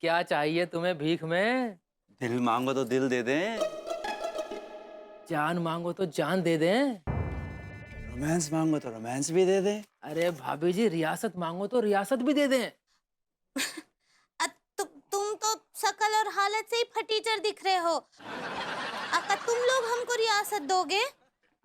क्या चाहिए तुम्हें भीख में? दिल मांगो तो दिल दे दें, जान मांगो तो जान दे दें। रोमांस मांगो तो रोमांस भी दे दें। अरे भाभी जी, रियासत मांगो तो रियासत भी दे दें। तुम तो शकल और हालत से ही फटीचर दिख रहे हो। तुम लोग हमको रियासत दोगे?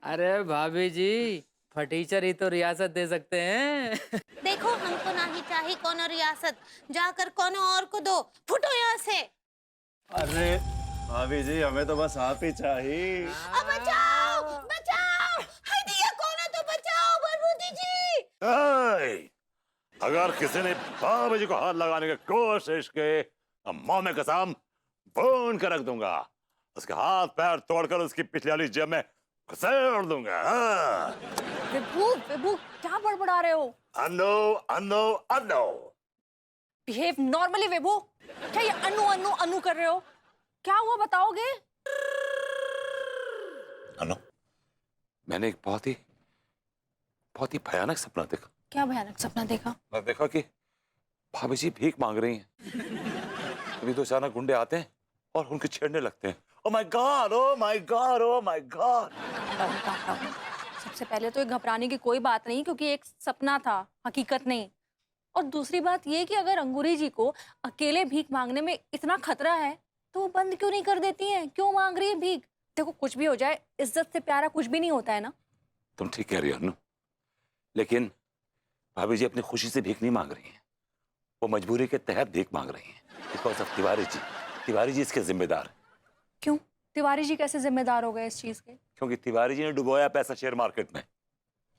अरे भाभी जी, फटीचर ही तो रियासत दे सकते हैं। देखो, हमको ना ही चाहिए कोनो रियासत, जाकर कोनो और को दो। फुटो यहाँ से। अरे भाभी जी, हमें तो बस आप ही चाहिए। बचाओ बचाओ, हाय दिया, कौन है तो बचाओ भरभूति जी। अगर किसी ने भाभी जी को हाथ लगाने की कोशिश की, अम्मा में कसम भून कर रख दूंगा। उसके हाथ पैर तोड़कर उसकी पिछली वाली जेब में घुसेड़ दूंगा। विभू, विभू, क्या बड़बड़ा रहे हो? अन्नो अन्नो अन्नो। बिहेव नॉर्मली विभू। क्या ये अनु अनु अनु कर रहे हो? क्या हुआ, बताओगे? अन्नो, मैंने एक बहुत ही भयानक सपना देखा। क्या भयानक सपना देखा? मैं देखा कि भाभी जी भीख मांग रही हैं। कभी तो अचानक गुंडे आते हैं और उनके छेड़ने लगते हैं। Oh my God, oh my God, oh my God. सबसे पहले तो ये घबराने की कोई बात नहीं, क्योंकि एक सपना था, हकीकत नहीं। और दूसरी बात ये कि अगर अंगूरी जी को अकेले भीख मांगने में इतना खतरा है तो वो बंद क्यों नहीं कर देती हैं? क्यों मांग रही है भीख? देखो, कुछ भी हो जाए, इज्जत से प्यारा कुछ भी नहीं होता है ना। तुम ठीक कह रही हो अन्नू, लेकिन भाभी जी अपनी खुशी से भीख नहीं मांग रही हैं। वो मजबूरी के तहत भीख मांग रही हैं। बिकॉज ऑफ तिवारी जी इसके जिम्मेदार हैं। क्यों? तिवारी जी कैसे जिम्मेदार हो गए इस चीज के? क्योंकि तिवारी जी ने डुबोया पैसा शेयर मार्केट में।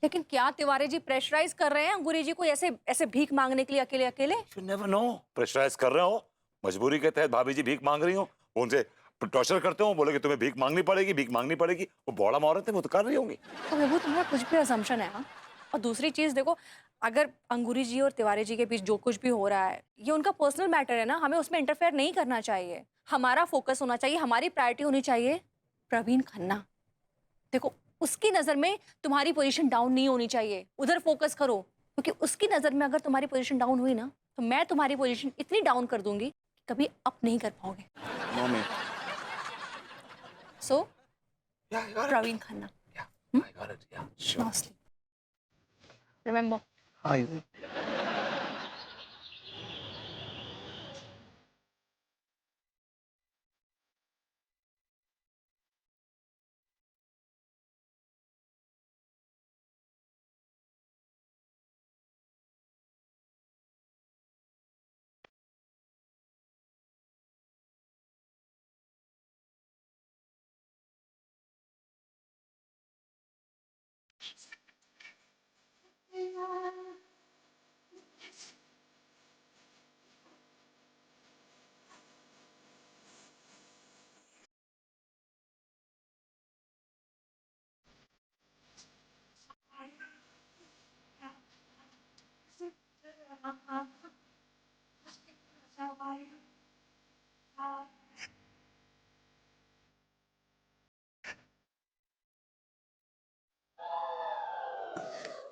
लेकिन क्या तिवारी जी प्रेशराइज कर रहे हैं अंगूरी जी को ऐसे ऐसे भीख मांगने के लिए अकेले अकेले? यू नेवर नो, प्रेशराइज कर रहे हो, मजबूरी के तहत भाभी जी भीख मांग रही हो, वो उनसे टॉर्चर करते हो, बोले कि तुम्हें भीख मांगनी पड़ेगी, भीख मांगनी पड़ेगी। वो बौड़ा औरत है, वो तो कर रही होंगी। तो विभू, तुम्हारा कुछ भी असम्पशन है। हाँ, और दूसरी चीज देखो, अगर अंगूरी जी और तिवारी जी के बीच जो कुछ भी हो रहा है, ये उनका पर्सनल मैटर है ना, हमें उसमें इंटरफेयर नहीं करना चाहिए। हमारा फोकस होना चाहिए, हमारी प्रायोरिटी होनी चाहिए प्रवीण खन्ना। देखो, उसकी नजर में तुम्हारी पोजीशन डाउन नहीं होनी चाहिए, उधर फोकस करो। क्योंकि उसकी नजर में अगर तुम्हारी पोजीशन डाउन हुई ना, तो मैं तुम्हारी पोजीशन इतनी डाउन कर दूंगी कि कभी अप नहीं कर पाओगे। Mummy, so Praveen Khanna, no sleep, remember. हाँ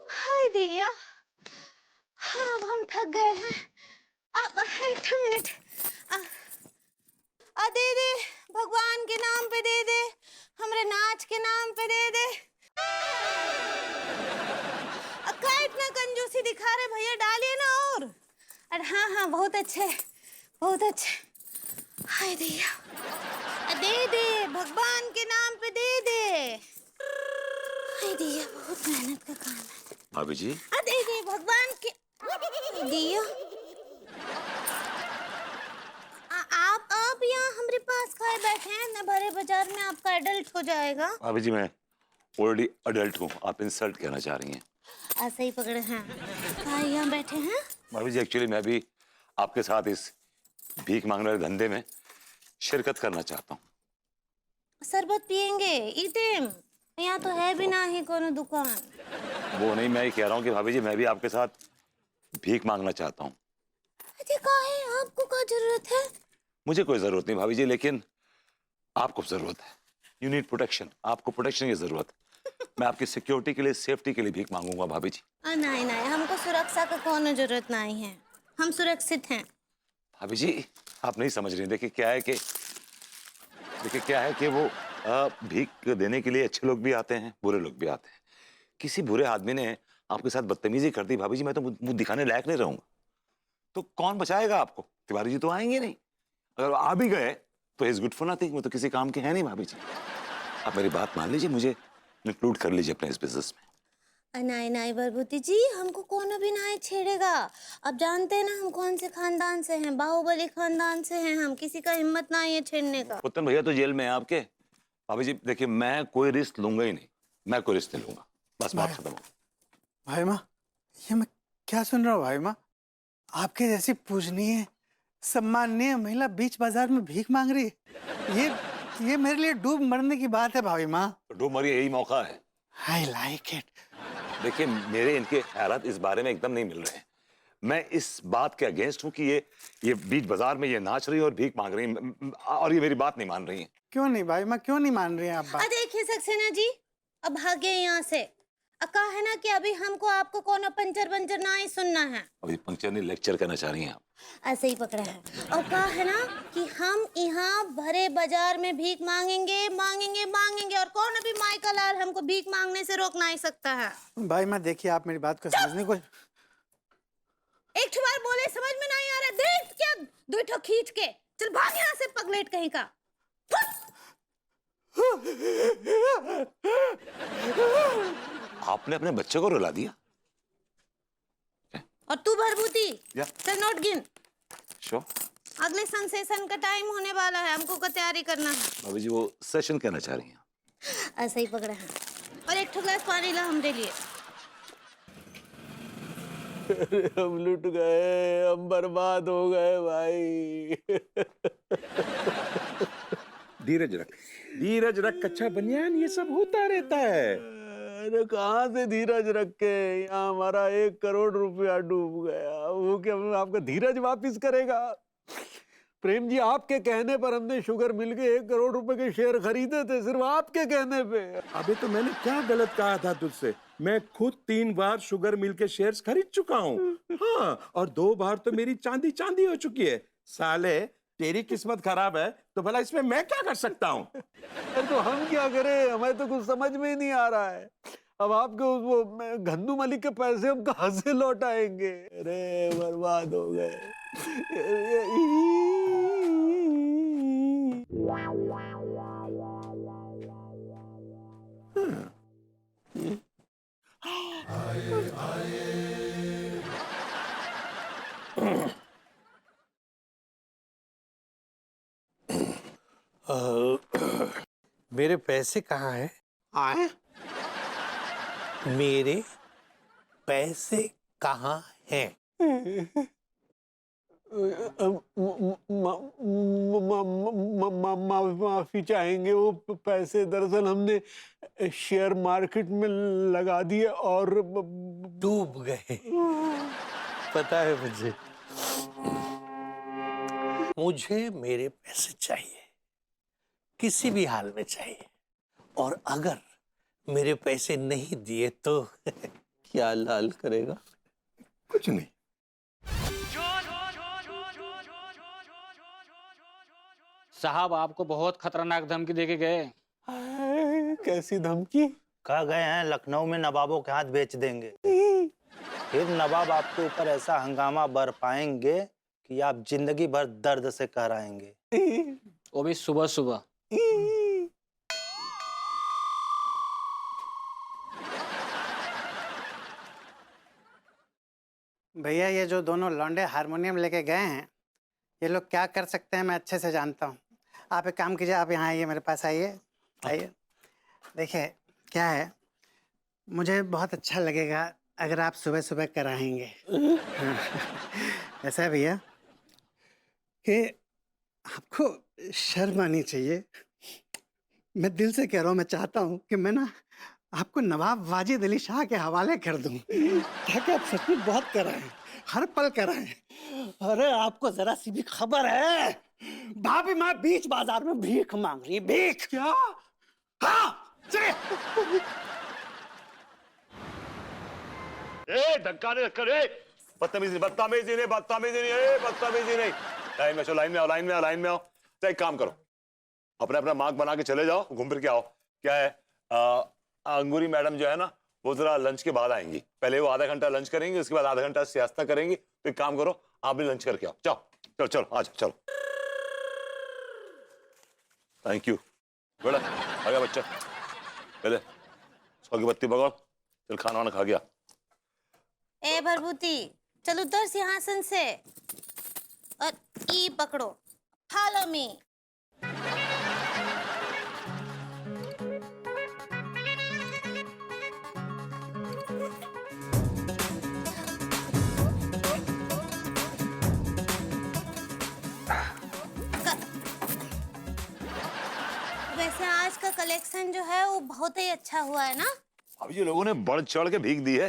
हाय दिया, हाँ, अब हम थक गए हैं। अब एक मिनट, दे दे, भगवान के नाम पे दे दे, हमरे नाच के नाम पे दे दे। क्या इतना कंजूसी दिखा रहे भैया, डालिए ना और। अरे हाँ हाँ, बहुत अच्छे, बहुत अच्छे। हाय दिया, दे दे, भगवान के नाम पे दे दे। हाय दिया, बहुत मेहनत का काम है। भाभी जी, दे दे, भगवान के दिया। आप यहाँ हमारे पास खाए बैठे हैं न, भरे बाजार में आपका एडल्ट हो जाएगा। भाभी जी मैं ऑलरेडी अडल्ट हूँ, आप इंसल्ट कहना चाह रही हैं। ऐसे ही पकड़े हैं, यहाँ बैठे हैं। भाभी जी एक्चुअली मैं भी आपके साथ इस भीख मांगने वाले धंधे में शिरकत करना चाहता हूँ। शरबत पियेंगे, ईटेम, यहाँ तो है भी ना ही कोनो दुकान। वो नहीं, मैं ये कह रहा हूँ कि भाभी जी मैं भी आपके साथ भीख मांगना चाहता हूँ। अरे काहे, आपको क्या जरूरत है? मुझे कोई जरूरत नहीं भाभी जी, लेकिन आपको जरूरत है। यू नीड प्रोटेक्शन, आपको प्रोटेक्शन की जरूरत है। मैं आपकी सिक्योरिटी के लिए, सेफ्टी के लिए भीख मांगूंगा भाभी जी। नहीं नहीं, हमको सुरक्षा का कोनो जरूरत नहीं है, हम सुरक्षित हैं। भाभी जी आप नहीं समझ रही। देखिए क्या है कि वो भीख देने के लिए अच्छे लोग भी आते हैं, बुरे लोग भी आते हैं। किसी बुरे आदमी ने आपके साथ बदतमीजी कर दी भाभी जी, मैं तो मुंह दिखाने लायक नहीं रहूंगा। तो कौन बचाएगा आपको? तिवारी जी तो आएंगे नहीं। अगर वो आ भी गए तो इज गुड फॉर नथिंग, वो तो किसी काम के है नहीं भाभी जी। आप मेरी बात मान लीजिए, मुझे इंक्लूड कर लीजिए अपने इस बिजनेस में। नहीं नहीं बरबूती जी, हमको कौन भी नहीं छेड़ेगा। अब जानते हैं ना हम कौन से खानदान से हैं, बाहुबली खानदान से हैं हम, किसी का हिम्मत नहीं है छेड़ने का। पुतन भैया तो जेल में है आपके। भाभी जी देखिए, मैं कोई रिस्क लूंगा ही नहीं, मैं कोई रिस्क नहीं लूंगा, बस बात खत्म हो। भाई माँ, ये मैं क्या सुन रहा हूँ भाई माँ? आपके जैसी पूजनीय सम्माननीय महिला बीच बाजार में भीख मांग रही है। ये मेरे लिए डूब मरने की बात है भाई माँ। तो डूब मरिए, यही मौका है। I like it. देखिए मेरे इनके ख्यालात इस बारे में एकदम नहीं मिल रहे हैं। मैं इस बात के अगेंस्ट हूँ कि ये बीच बाजार में ये नाच रही है और भीख मांग रही है, और ये मेरी बात नहीं मान रही है। क्यों नहीं भाई माँ, क्यों नहीं मान रही हैं आप बात? देखिए सक्सेना जी, अब भागे यहाँ से। कहा है ना कि अभी हमको आपको कोनो पंचर ना ही सुनना है। अभी पंक्चर नहीं, लेक्चर करना चाह रही हैं आप। ऐसे ही पकड़ा है। और कहा है ना कि हम यहाँ भरे बाजार में भीख मांगेंगे और कौन अभी माइका लाल हमको भीख मांगने से रोक नहीं सकता है। भाई माँ देखिए, आप मेरी बात को समझने को। एक बार बोले समझ में नहीं आ रहा, देख क्या दो ठो खींच के चल भाग यहाँ से पगलेट कहीं का। आपने अपने बच्चे को रुला दिया। और तू भरभूती या। चल नोट गिन। शो अगले सेशन का टाइम होने वाला है, हमको को तैयारी करना है। भाभी जी वो सेशन कहना चाह रही हैं। ऐसे ही पकड़ा है। और एक ग्लास पानी ला हमरे लिए। हम लुट गए, हम बर्बाद हो गए भाई। धीरज रख कच्चा बनियान, ये सब होता रहता है। अरे कहाँ से धीरज रख के, यहाँ हमारा 1 करोड़ रुपया डूब गया। वो क्या आपका धीरज वापिस करेगा? प्रेम जी, आपके कहने पर हमने शुगर मिल के 1 करोड़ रुपए के शेयर खरीदे थे, सिर्फ आपके कहने पे। अबे तो मैंने क्या गलत कहा था तुझसे? मैं खुद 3 बार शुगर मिल के शेयर्स खरीद चुका हूँ। हाँ, और 2 बार तो मेरी चांदी हो चुकी है। साले तेरी किस्मत खराब है तो भला इसमें मैं क्या कर सकता हूँ? अरे तो हम क्या करें, हमें तो कुछ समझ में ही नहीं आ रहा है। अब आपके वो घन्नू मलिक के पैसे हम कहाँ से लौटाएंगे? अरे बर्बाद हो गए। मेरे पैसे कहाँ हैं? आए? मेरे पैसे कहाँ हैं? माफी चाहेंगे, वो पैसे दरअसल हमने शेयर मार्केट में लगा दिए और डूब गए। पता है मुझे मेरे पैसे चाहिए, किसी भी हाल में चाहिए। और अगर मेरे पैसे नहीं दिए तो क्या लाल करेगा? कुछ नहीं। साहब आपको बहुत खतरनाक धमकी देके गए। कैसी धमकी? कहा गए हैं लखनऊ में नवाबों के हाथ बेच देंगे। फिर नवाब आपके ऊपर ऐसा हंगामा बरपाएंगे कि आप जिंदगी भर दर्द से कराएंगे। वो भी सुबह सुबह। भैया, ये जो दोनों लौंडे हारमोनियम लेके गए हैं, ये लोग क्या कर सकते हैं मैं अच्छे से जानता हूँ। आप एक काम कीजिए, आप यहाँ आइए, मेरे पास आइए। देखिए क्या है, मुझे बहुत अच्छा लगेगा अगर आप सुबह सुबह कराएंगे। ऐसा है भैया कि आपको शर्म आनी चाहिए। मैं दिल से कह रहा हूँ, मैं चाहता हूँ कि मैं ना आपको नवाब वाजिद अली शाह के हवाले कर दूं, ताकि आप सच में बहुत कराएं, हर पल कराएं। अरे आपको जरा सी भी खबर है, भाभी माँ बीच बाजार में भीख मांग रही है। भीख? क्या? हाँ, चले। धक्का नहीं, बदतमीजी नहीं, बदतमीजी नहीं, लाइन में चलो, लाइन में आओ, लाइन में आओ, लाइन में आओ। तो एक काम करो, अपना अपना मार्क बना के चले जाओ, घूम फिर के आओ। क्या है, अंगूरी मैडम जो है ना, वो जरा लंच के बाद आएंगी। पहले वो आधा घंटा लंच करेंगी, उसके बाद आधा घंटा सियासत करेंगी। तो एक काम करो, आप भी लंच करके आओ। जाओ, चलो चलो, आ जाओ, चलो। थैंक यू बेटा। आ गया बच्चा, पहले 100 की बत्ती पकड़, चल खाना वाना खा गया। ए भरभूति, चल उतर सिंहासन से और ई पकड़ो, फॉलो मी। वैसे आज का कलेक्शन जो है वो बहुत ही अच्छा हुआ है ना। अब ये लोगों ने बढ़ चढ़ के भीख दी है।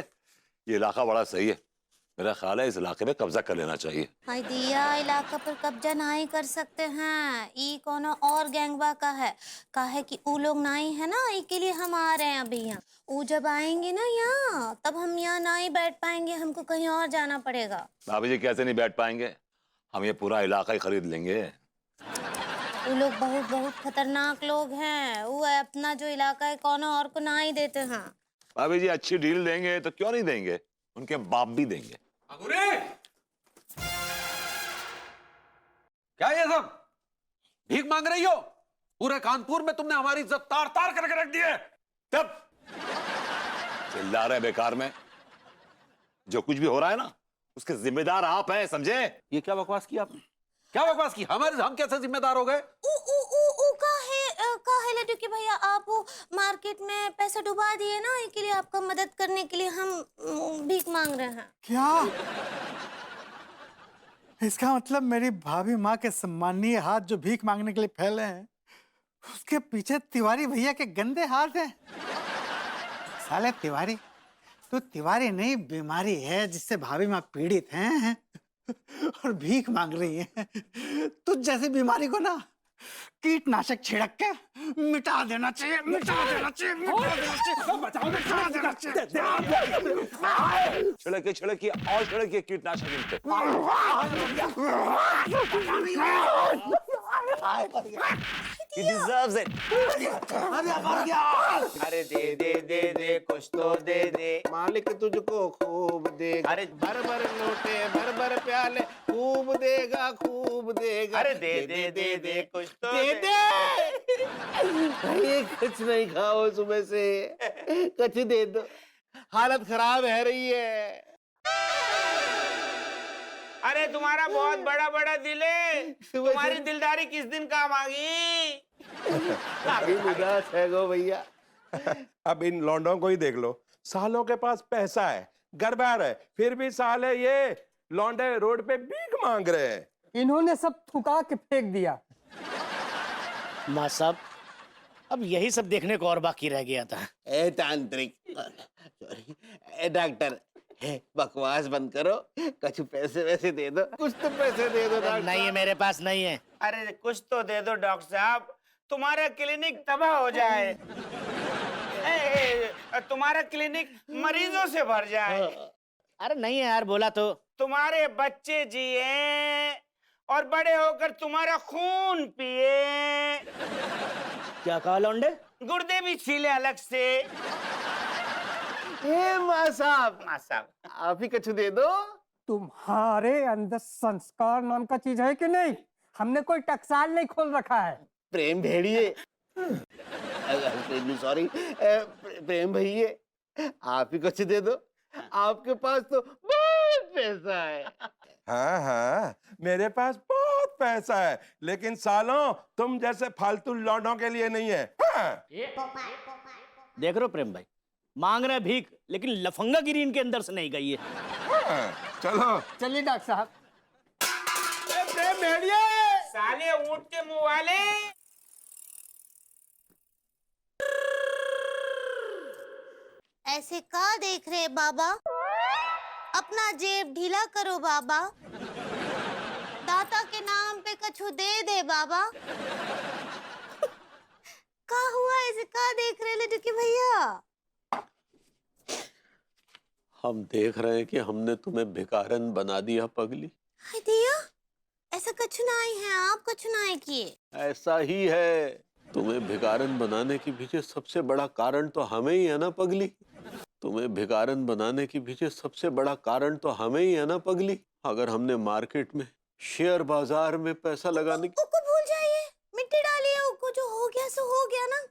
ये इलाका बड़ा सही है, मेरा ख्याल है इस इलाके में कब्जा कर लेना चाहिए। हाय दिया, इलाका पर कब्जा ना ही कर सकते हैं, ई कोनो और गैंगवा का है। काहे कि ऊ लोग नाई है ना, ई के लिए हम आ रहे हैं अभी यहाँ। ऊ जब आएंगे ना यहाँ, तब हम यहाँ ना ही बैठ पाएंगे, हमको कहीं और जाना पड़ेगा। भाभी जी कैसे नहीं बैठ पाएंगे, हम ये पूरा इलाका ही खरीद लेंगे। वो लोग बहुत बहुत खतरनाक लोग हैं। वो अपना जो इलाका है कोनो और को ना ही देते हैं। भाभी जी अच्छी डील देंगे तो क्यों नहीं देंगे, उनके बाप भी देंगे। अंगूरी, क्या ये सब भीख मांग रही हो? पूरे कानपुर में तुमने हमारी इज्जत तार तार करके रख दी है। तब चिल्ला रहे बेकार में, जो कुछ भी हो रहा है ना उसके जिम्मेदार आप हैं, समझे? ये क्या बकवास की आपने? क्या बकवास की? हम कैसे जिम्मेदार हो गए? का है लड्डू के भैया, आप वो मार्केट में पैसा डुबा दिए ना, इसके लिए आपका मदद करने के लिए हम भीख मांग रहे हैं। क्या? इसका मतलब मेरी भाभी माँ के सम्मानीय हाथ जो भीख मांगने के लिए फैले हैं, उसके पीछे तिवारी भैया के गंदे हाथ हैं। साले तिवारी, तो तिवारी नहीं बीमारी है जिससे भाभी माँ पीड़ित हैं और भीख मांग रही है। तुझ जैसी बीमारी को ना कीटनाशक छिड़क के मिटा देना चाहिए, मिटा देना चाहिए, मिटा देना चाहिए, मिटा देना चाहिए। छिड़के छिड़के और छिड़के कीटनाशक इन पे। He deserves it. अरे दे दे दे दे कुछ तो दे दे, मालिक तुझको खूब देगा। अरे भर भर लोटे भर भर प्याले, खूब देगा खूब देगा। अरे दे दे दे दे कुछ तो दे दे। ये कुछ नहीं खाओ सुबह से, कुछ दे दो, हालत खराब है रही है। अरे तुम्हारा बहुत बड़ा बड़ा दिल है, तुम्हारी दिलदारी किस दिन काम आगी? अभी उदास है गो भैया। अब इन लौंडों को ही देख लो, सालों के पास पैसा है, घर बार है, फिर भी साले ये लौंडे रोड पे भीख मांग रहे हैं। इन्होंने सब थुका के फेंक दिया। माँ साहब, अब यही सब देखने को और बाकी रह गया था। ए तांत्रिक, सॉरी, ए डॉक्टर, बकवास बंद करो, कुछ पैसे वैसे दे दो, कुछ तो पैसे दे दो डॉक्टर। नहीं है मेरे पास, नहीं है। अरे कुछ तो दे दो डॉक्टर साहब, तुम्हारा क्लिनिक तबाह हो जाए, तुम्हारा क्लिनिक मरीजों से भर जाए। अरे नहीं है यार, बोला तो। तुम्हारे बच्चे जिए और बड़े होकर तुम्हारा खून पिए। क्या कहा लौंडे? गुर्दे भी छीले अलग से। माँ साहब, आप ही कुछ दे दो। तुम्हारे अंदर संस्कार नाम का चीज है कि नहीं? हमने कोई टकसाल नहीं खोल रखा है। प्रेम भेड़िए, सॉरी, प्रेम भैया, आप ही कुछ दे दो, आपके पास तो बहुत पैसा है। हाँ हाँ, मेरे पास बहुत पैसा है, लेकिन सालों तुम जैसे फालतू लौंडों के लिए नहीं है। हाँ। देख रहे हो प्रेम भाई, मांग रहे भीख, लेकिन लफंगागिरी इनके अंदर से नहीं गई है। हाँ, चलो चलिए डॉक्टर साहब। प्रेम भेड़िए, साले ऊंट के मुंह वाले। ऐसे का देख रहे बाबा, अपना जेब ढीला करो बाबा, दाता के नाम पे कछु दे दे बाबा। का हुआ, ऐसे का देख रहे लड्डू के भैया? हम देख रहे हैं कि हमने तुम्हें भिखारन बना दिया पगली। हाय दिया, ऐसा कछु ना आई है, आप कछु ना आई किए। ऐसा ही है। तुम्हें भिखारन बनाने के पीछे सबसे बड़ा कारण तो हमें ही है ना पगली। तुम्हें भिखारन बनाने के पीछे सबसे बड़ा कारण तो हमें ही है ना पगली। अगर हमने मार्केट में, शेयर बाजार में पैसा लगाने की... उसको भूल जाइए, मिट्टी डालिए, उसको जो हो गया सो हो गया ना।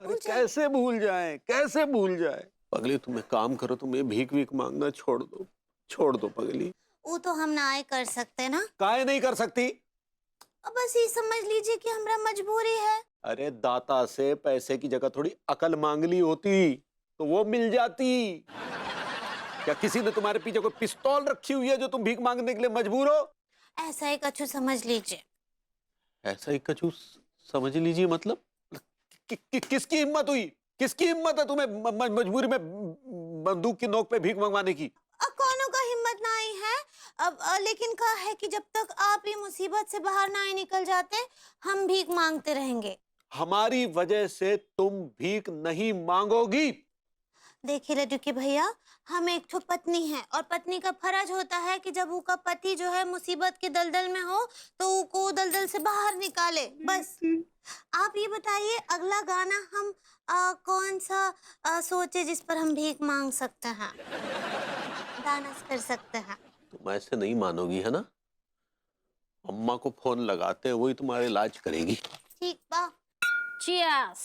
अरे कैसे भूल जाए, कैसे भूल जाए पगली। तुम एक काम करो, तुम ये भीख वीख मांगना छोड़ दो, छोड़ दो पगली। वो तो हम ना आए कर सकते ना। काहे नहीं कर सकती? अब बस ये समझ लीजिए कि हमारा मजबूरी है। अरे दाता से पैसे की जगह थोड़ी अकल मांग ली होती तो वो मिल जाती। क्या किसी ने तुम्हारे पीछे कोई पिस्तौल रखी हुई है जो तुम भीख मांगने के लिए मजबूर हो? ऐसा ही कछु समझ लीजिए। ऐसा ही कछु समझ लीजिए मतलब? किसकी हिम्मत हुई, किसकी हिम्मत है तुम्हें मजबूरी में बंदूक की नोक पे भीख मंगवाने की? कौनों का हिम्मत ना आई है। अब लेकिन कहा है कि जब तक आप ये मुसीबत से बाहर ना निकल जाते, हम भीख मांगते रहेंगे। हमारी वजह से तुम भीख नहीं मांगोगी। देखिए लड्डू के भैया, हम एक ठो पत्नी है और पत्नी का फर्ज होता है कि जब उसका पति जो है मुसीबत के दलदल में हो तो उसको दलदल से बाहर निकाले। बस आप ये बताइए, अगला गाना हम कौन सा सोचे जिस पर हम भीख मांग सकते हैं, डांस कर सकते हैं। तुम ऐसे नहीं मानोगी है ना। अम्मा को फोन लगाते हैं, वही तुम्हारा इलाज करेगी। ठीक बा। चीयर्स।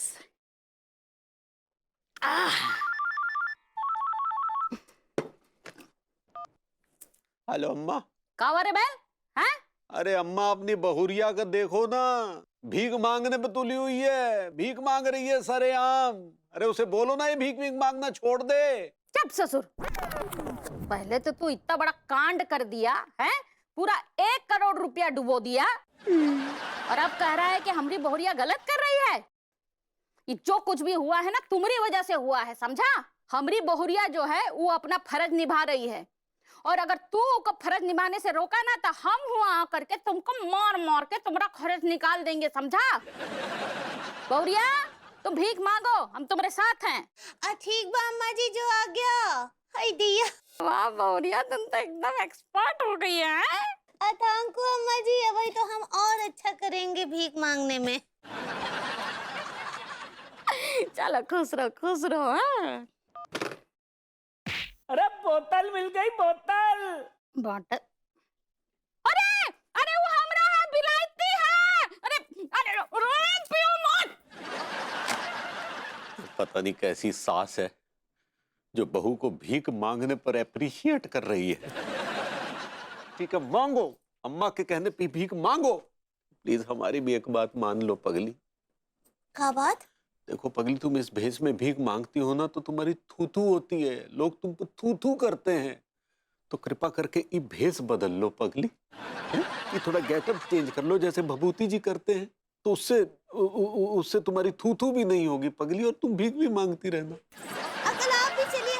हेलो अम्मा। कावा रे बैल हैं? अरे अम्मा अपनी बहुरिया का देखो ना, भीख मांगने पे तुली हुई है, भीख मांग रही है सरेआम। अरे उसे बोलो ना ये भीख भीख मांगना छोड़ दे। चुप ससुर, पहले तो तू इतना बड़ा कांड कर दिया है, पूरा 1 करोड़ रुपया डुबो दिया, और अब कह रहा है कि हमारी बहुरिया गलत कर रही है। ये जो कुछ भी हुआ है ना तुम्हारी वजह से हुआ है, समझा? हमारी बहुरिया जो है वो अपना फर्ज निभा रही है, और अगर तू को फर्ज निभाने से रोका ना तो हम हुआ करके तुमको मार मार के तुम्हारा खर्च निकाल देंगे, समझा? बहुरिया तुम भीख मांगो, हम तुम्हारे साथ हैं। ठीक बा अम्मा जी, जो आ गया। हाय दिया। वाह बहुरिया, तुम तो एकदम एक्सपर्ट हो गई है। थैंक यू अम्मा जी, अभी तो हम और अच्छा करेंगे भीख मांगने में। चलो खुश रहो, खुश रहो। हाँ? अरे बोतल मिल गई, बोतल। बॉटल? अरे अरे वो हमरा है, बिलायती है। अरे अरे रोज पियो मत। पता नहीं कैसी सास है जो बहू को भीख मांगने पर एप्रिशिएट कर रही है। ठीक है, मांगो, अम्मा के कहने पे भीख मांगो। प्लीज हमारी भी एक बात मान लो पगली। क्या बात? देखो पगली, तुम इस भेष में भीख मांगती हो ना तो तुम्हारी थू-थू होती है, लोग तुम पर थू-थू करते हैं। तो कृपा करके ये भेष बदल लो पगली, ये थोड़ा गेटअप चेंज कर लो जैसे भभूति जी करते हैं, तो उससे तुम्हारी थू-थू भी नहीं होगी पगली, और तुम भीख भी मांगती रहना। अकल आप भी चलिए